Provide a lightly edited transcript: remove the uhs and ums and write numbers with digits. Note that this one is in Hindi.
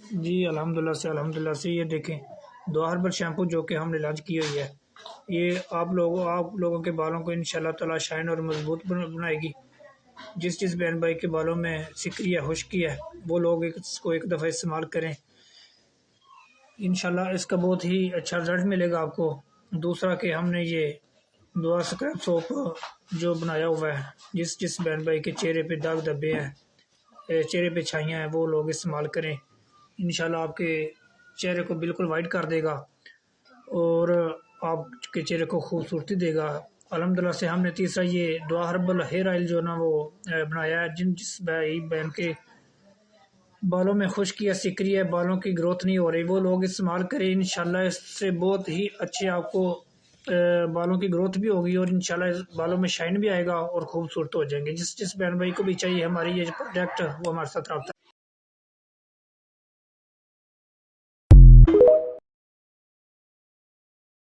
जी अल्हम्दुलिल्लाह से ये देखें दो हर्बल शैम्पू जो कि हमने लॉन्च की हुई है। ये आप लोगों के बालों को इंशाल्लाह ताला शाइन और मजबूत बनाएगी। जिस बहन भाई के बालों में सिकरी है, खुश्की है, वो लोग इसको एक दफ़ा इस्तेमाल करें, इंशाल्लाह इसका बहुत ही अच्छा रिजल्ट मिलेगा आपको। दूसरा कि हमने ये दुआ स्क्रब सोप जो बनाया हुआ है, जिस बहन भाई के चेहरे पे दाग धब्बे हैं, चेहरे पे छाइयाँ हैं, वो लोग इस्तेमाल करें। इंशाल्लाह आपके चेहरे को बिल्कुल वाइट कर देगा और आपके चेहरे को खूबसूरती देगा। अल्हम्दुलिल्लाह से हमने तीसरा ये दुआ हर्बल हेयर ऑयल जो ना वो बनाया है। जिस भाई बहन के बालों में खुश्की है, सिकरी है, बालों की ग्रोथ नहीं हो रही, वो लोग इस्तेमाल करें। इंशाल्लाह इससे बहुत ही अच्छे आपको बालों की ग्रोथ भी होगी और इंशाल्लाह बालों में शाइन भी आएगा और खूबसूरत हो जाएंगे। जिस बहन भाई को भी चाहिए हमारी ये प्रोडक्ट, वो हमारे साथ रब्ता